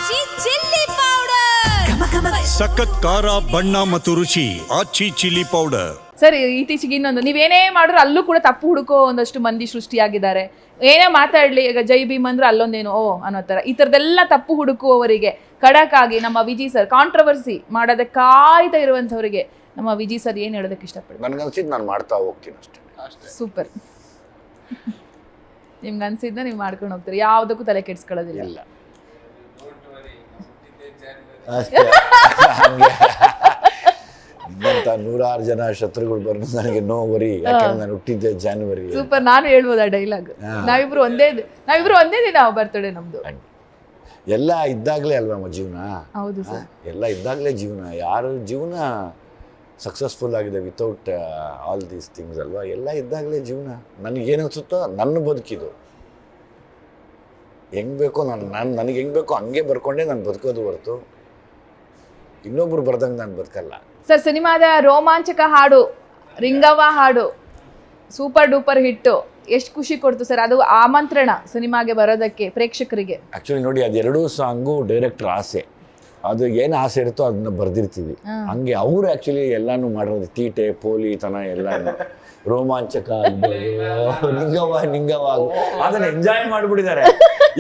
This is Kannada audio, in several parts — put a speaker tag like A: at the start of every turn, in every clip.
A: ಆಚಿ ಚಿಲ್ಲಿ ಪೌಡರ್
B: ಸಖತ್ ಖಾರ ಬಣ್ಣ ಮತ್ತು ರುಚಿ ಆಚಿ ಚಿಲ್ಲಿ ಪೌಡರ್.
C: ಸರ್ ಇತ್ತೀಚೆಗೆ ಇನ್ನೊಂದು ನೀವೇನೇ ಮಾಡಿದ್ರು ಅಲ್ಲೂ ಕೂಡ ತಪ್ಪು ಹುಡುಕೋ ಒಂದಷ್ಟು ಮಂದಿ ಸೃಷ್ಟಿಯಾಗಿದ್ದಾರೆ. ಏನೇ ಮಾತಾಡ್ಲಿ ಈಗ ಜೈ ಭೀಮ್ ಅಂದ್ರೆ ಅಲ್ಲೊಂದೇನು ಓ ಅನ್ನೋ ಥರ ಈ ಥರದ್ದೆಲ್ಲ ತಪ್ಪು ಹುಡುಕುವವರಿಗೆ ಖಡಕ್ ಆಗಿ ನಮ್ಮ ವಿಜಿ ಸರ್ ಕಾಂಟ್ರವರ್ಸಿ ಮಾಡೋದಕ್ಕೆ ಕಾಯ್ತಾ ಇರುವಂಥವರಿಗೆ ನಮ್ಮ ವಿಜಿ ಸರ್ ಏನು ಹೇಳೋದಕ್ಕೆ ಇಷ್ಟಪಡ್ತಾರೆ?
D: ನನಗನ್ಸಿದ್ದು ನಾನು ಮಾಡ್ತಾ ಹೋಗ್ತೀನಿ ಅಷ್ಟೇ.
C: ಸೂಪರ್. ನಿಮ್ಗೆ ಅನ್ಸಿದ್ದ ನೀವು ಮಾಡ್ಕೊಂಡು ಹೋಗ್ತೀರಿ, ಯಾವುದಕ್ಕೂ ತಲೆ ಕೆಡಿಸ್ಕೊಳ್ಳೋದಿಲ್ಲ.
D: ಇಲ್ಲ ಅಷ್ಟೇ. ನಿಮ್ಮಂತ 106 ಜನ ಶತ್ರುಗಳು ಬರೋದು ನನಗೆ ನೋವರಿ, ಯಾಕಂದ್ರೆ ನಾನು ಹುಟ್ಟಿದ್ದೆ ಜಾನ್ವರಿ.
C: ಸೂಪರ್. ನಾನು ಹೇಳ್ಬೋದು ಆ ಡೈಲಾಗ್. ನಾವಿಬ್ರು ಒಂದೇ ದಿನ ಬರ್ತಡೆ ನಮ್ದು.
D: ಎಲ್ಲ ಇದ್ದಾಗಲೇ ಅಲ್ವಮ್ಮ ಜೀವನ.
C: ಹೌದು ಸರ್,
D: ಎಲ್ಲ ಇದ್ದಾಗಲೇ ಜೀವನ. ಯಾರು ಜೀವನ ಸಕ್ಸಸ್ಫುಲ್ ಆಗಿದೆ ವಿತೌಟ್ ಆಲ್ ದೀಸ್ ಥಿಂಗ್ಸ್ ಅಲ್ವಾ? ಎಲ್ಲ ಇದ್ದಾಗಲೇ ಜೀವನ. ನನಗೇನು ಅನ್ಸುತ್ತೋ ನನ್ನ ಬದುಕಿದು ಹೆಂಗೆ ಬೇಕೋ ನನಗೆ ಹೆಂಗೆ ಬೇಕೋ ಹಂಗೆ ಬರ್ಕೊಂಡೆ ನಾನು ಬದುಕೋದು ಹೊರತು ಇನ್ನೊಬ್ರು ಬರ್ದಂಗೆ ನಾನು ಬದುಕಲ್ಲ.
C: ಸರ್ ಸಿನಿಮಾದ ರೋಮಾಂಚಕ ಹಾಡು ರಿಂಗವ್ವ ಹಾಡು ಸೂಪರ್ ಡೂಪರ್ ಹಿಟ್ಟು, ಎಷ್ಟು ಖುಷಿ ಕೊಡ್ತು ಸರ್ ಅದು ಆಮಂತ್ರಣ ಸಿನಿಮಾಗೆ ಬರೋದಕ್ಕೆ ಪ್ರೇಕ್ಷಕರಿಗೆ.
D: ಆ್ಯಕ್ಚುಲಿ ನೋಡಿ, ಅದೆರಡೂ ಸಾಂಗು ಡೈರೆಕ್ಟ್ರ್ ಆಸೆ. ಅದು ಏನು ಆಸೆ ಇರುತ್ತೋ ಅದನ್ನ ಬರ್ದಿರ್ತೀವಿ. ಹಂಗೆ ಅವರು ಆ್ಯಕ್ಚುಲಿ ಎಲ್ಲಾನು ಮಾಡೋದು, ತೀಟೆ ಪೋಲಿತನ ಎಲ್ಲಾನು ರೋಮಾಂಚಕ ನಿಂಗವ್ವ ಅದನ್ನ ಎಂಜಾಯ್ ಮಾಡಿಬಿಟ್ಟಿದ್ದಾರೆ.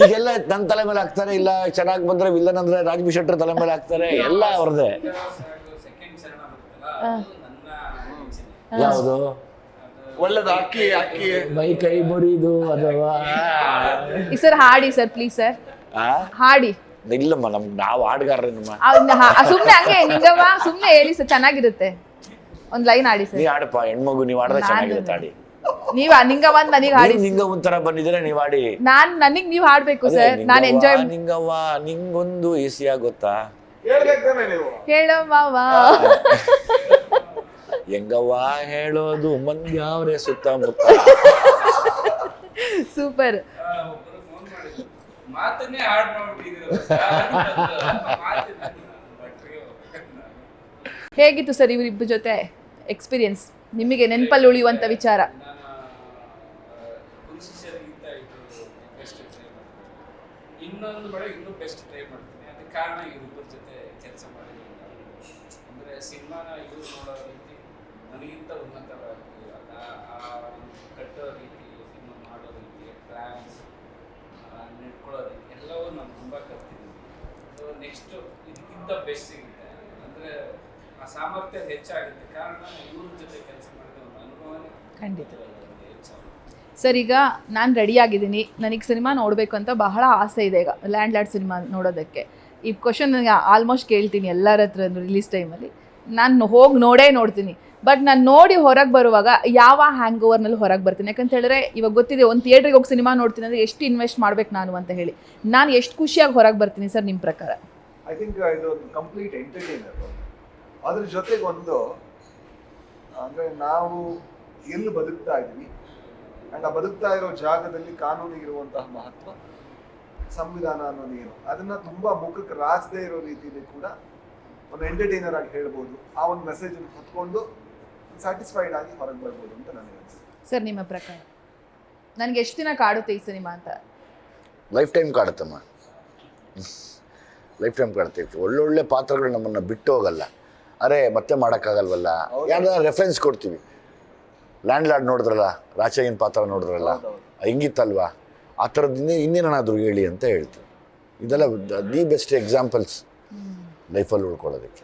D: ಈಗೆಲ್ಲ ನನ್ನ ತಲೆ ಮೇಲೆ ಹಾಕ್ತಾರೆ, ಇಲ್ಲ ಚೆನ್ನಾಗಿ ಬಂದ್ರೆ ವಿಲ್ಲನ್ ಅಂದ್ರೆ ರಾಜ್ಬಿ ಶೆಟ್ಟರ್ ತಲೆ ಮೇಲೆ ಹಾಕ್ತಾರೆ, ಎಲ್ಲ ಅವ್ರದ್ದೇ. ಯಾವುದು
E: ಒಳ್ಳೇದು ಅಕ್ಕಿ ಅಕ್ಕಿ
D: ಮೈ ಕೈ ಮುರಿದು ಅಥವಾ
C: ಸರ್ ಹಾಡಿ ಸರ್ ಪ್ಲೀಸ್ ಸರ್ ಹಾಡಿ.
D: ಇಲ್ಲಮ್ಮ, ನಾವು ಹಾಡ್ಗಾರ್ರಿ ನಮ್ಮ.
C: ಸುಮ್ನೆ ಹಂಗೆ ನಿಂಗವ್ವ ಸುಮ್ನೆ ಹೇಳಿ ಸರ್, ಚೆನ್ನಾಗಿರುತ್ತೆ. ಒಂದ್ ಲೈನ್ ಹಾಡಿ ಸರ್.
D: ನೀ ಹಾಡಪ್ಪ, ಹೆಣ್ಮಗು ನೀವು ಹಾಡಿದ್ರೆ ಚೆನ್ನಾಗಿರುತ್ತೆ. ಹಾಡಿ
C: ನೀವ್ ನಿಂಗವ್ವ ನನಗೆ ಹಾಡಿ.
D: ನಿಂಗವ್ವನ್ ತರ ಬಂದಿದ್ರೆ ನೀವು ಹಾಡಿ.
C: ನನಗ್ ನೀವ್ ಹಾಡ್ಬೇಕು ಸರ್, ನಾನು ಎಂಜಾಯ್.
D: ನಿಂಗವ್ವ ನಿಂಗೊಂದು ಈಸಿಯಾಗಿ ಗೊತ್ತಾ
E: ಹೇಳ್ಬೇಕಾನೆ ನೀವು
C: ಹೇಳವ್ವ
D: ಹೆಂಗವ್ವ ಹೇಳೋದು ಮಂದ್ಯಾವ್ರೆ ಸುತ್ತಮುತ್ತ.
C: ಸೂಪರ್.
F: ಮಾತನ್ನೇ ಹಾಡ್ ಮಾಡ್ಬಿಟ್ಟಿದ್ರು.
C: ಹೇಗಿತ್ತು ಸರ್ ಇವರಿಬ್ಬರ ಜೊತೆ ಎಕ್ಸ್ಪೀರಿಯನ್ಸ್, ನಿಮಗೆ ನೆನಪಲ್ಲಿ ಉಳಿಯುವಂತ ವಿಚಾರ?
F: ಇನ್ನೊಂದು ಬಡ ಇನ್ನೂ ಬೆಸ್ಟ್ ಟ್ರೈ ಮಾಡ್ತೀನಿ. ಅದಕ್ಕೆ ಕಾರಣ ಇವರಿಬ್ಬರ ಜೊತೆ ಕೆಲಸ ಮಾಡಿ ಅಂದ್ರೆ ಸಿನಿಮಾನ ಇವ್ರು ನೋಡೋ ರೀತಿ ನನಗಿಂತ ಉನ್ನತವಾಗಿ ಕಟ್ಟೋ ರೀತಿ, ಸಿನಿಮಾ ಮಾಡೋ ರೀತಿ, ಪ್ಲಾನ್ಸ್ ನಡ್ಕೊಳ್ಳೋ ರೀತಿ ಎಲ್ಲವೂ ನಾನು ತುಂಬ ಕಲ್ತಿದ್ದೀನಿ. ಸೊ ನೆಕ್ಸ್ಟು ಇದಕ್ಕಿಂತ ಬೆಸ್ಟ್ ಸಿಗುತ್ತೆ, ಅಂದರೆ ಆ ಸಾಮರ್ಥ್ಯ ಹೆಚ್ಚಾಗುತ್ತೆ. ಕಾರಣ ಇವ್ರ ಜೊತೆ ಕೆಲಸ ಮಾಡಿದ ಒಂದು ಅನುಭವನೇ
C: ಖಂಡಿತ. ಸರ್ ಈಗ ನಾನು ರೆಡಿಯಾಗಿದ್ದೀನಿ, ನನಗೆ ಸಿನಿಮಾ ನೋಡಬೇಕು ಅಂತ ಬಹಳ ಆಸೆ ಇದೆ. ಈಗ ಲ್ಯಾಂಡ್ ಲಾರ್ಡ್ ಸಿನಿಮಾ ನೋಡೋದಕ್ಕೆ ಈ ಕ್ವಶನ್ ನನಗೆ ಆಲ್ಮೋಸ್ಟ್ ಕೇಳ್ತೀನಿ ಎಲ್ಲರ ಹತ್ರ ರಿಲೀಸ್ ಟೈಮಲ್ಲಿ. ನಾನು ಹೋಗಿ ನೋಡ್ತೀನಿ. ಬಟ್ ನಾನು ನೋಡಿ ಹೊರಗೆ ಬರುವಾಗ ಯಾವ ಹ್ಯಾಂಗ್ ಓವರ್ನಲ್ಲಿ ಹೊರಗೆ ಬರ್ತೀನಿ. ಯಾಕಂತ ಹೇಳಿದ್ರೆ ಇವಾಗ ಗೊತ್ತಿದೆ, ಒಂದು ಥಿಯೇಟ್ರಿಗೆ ಹೋಗಿ ಸಿನಿಮಾ ನೋಡ್ತೀನಿ ಅಂದರೆ ಎಷ್ಟು ಇನ್ವೆಸ್ಟ್ ಮಾಡ್ಬೇಕು ನಾನು ಅಂತ ಹೇಳಿ. ನಾನು ಎಷ್ಟು ಖುಷಿಯಾಗಿ ಹೊರಗೆ ಬರ್ತೀನಿ ಸರ್ ನಿಮ್ಮ ಪ್ರಕಾರ?
E: ಐ ಥಿಂಕ್ ಇದು ಒಂದು ಕಂಪ್ಲೀಟ್ ಎಂಟರ್ಟೈನರ್. ಅದ್ರ ಜೊತೆಗೆ ಒಂದು ಅಂದರೆ ನಾವು ಎಲ್ಲಿ ಬದುಕ್ತಾ ಇದ್ವಿ ಆ್ಯಂಡ್ ಆ ಬದುಕ್ತಾ ಇರೋ ಜಾಗದಲ್ಲಿ ಕಾನೂನಿಗಿರುವಂತಹ ಮಹತ್ವ, ಸಂವಿಧಾನ ಅನ್ನೋದು ಏನು, ಅದನ್ನು ತುಂಬ ಮುಖಕ್ಕೆ ರಾಚದೇ ಇರೋ ರೀತಿಯಲ್ಲಿ ಕೂಡ ಒಂದು ಎಂಟರ್ಟೈನರ್ ಆಗಿ ಹೇಳ್ಬೋದು. ಆ ಒಂದು ಮೆಸೇಜನ್ನು ಹೊತ್ಕೊಂಡು ಸ್ಯಾಟಿಸ್ಫೈಡ್ ಆಗಿ ಹೊರಗೆ ಬರ್ಬೋದು ಅಂತ ನನಗೆ ಅನಿಸುತ್ತೆ.
C: ಸರ್ ನಿಮ್ಮ ಪ್ರಕಾರ ನನಗೆ ಎಷ್ಟು ದಿನ ಕಾಡುತ್ತೆ ಈ ಸಿನಿಮಾ ಅಂತ?
D: ಲೈಫ್ ಟೈಮ್ ಕಾಡುತ್ತಮ್ಮ, ಲೈಫ್ ಟೈಮ್ ಕಾಡುತ್ತೆ. ಒಳ್ಳೊಳ್ಳೆ ಪಾತ್ರಗಳು ನಮ್ಮನ್ನು ಬಿಟ್ಟು ಹೋಗಲ್ಲ. ಅರೆ ಮತ್ತೆ ಮಾಡೋಕ್ಕಾಗಲ್ವಲ್ಲ, ಯಾವ್ದಾರ ರೆಫರೆನ್ಸ್ ಕೊಡ್ತೀವಿ. ಲ್ಯಾಂಡ್ ಲಾರ್ಡ್ ನೋಡಿದ್ರಲ್ಲ, ರಾಚಯ್ಯನ ಪಾತ್ರ ನೋಡಿದ್ರಲ್ಲ, ಹಿಂಗಿತ್ತಲ್ವಾ, ಆ ಥರದ್ದು ಇನ್ನೇನಾದರೂ ಹೇಳಿ ಅಂತ ಹೇಳ್ತೀವಿ. ಇದೆಲ್ಲ ದಿ ಬೆಸ್ಟ್ ಎಕ್ಸಾಂಪಲ್ಸ್ ಲೈಫಲ್ಲಿ ಉಳ್ಕೊಳ್ಳೋದಕ್ಕೆ.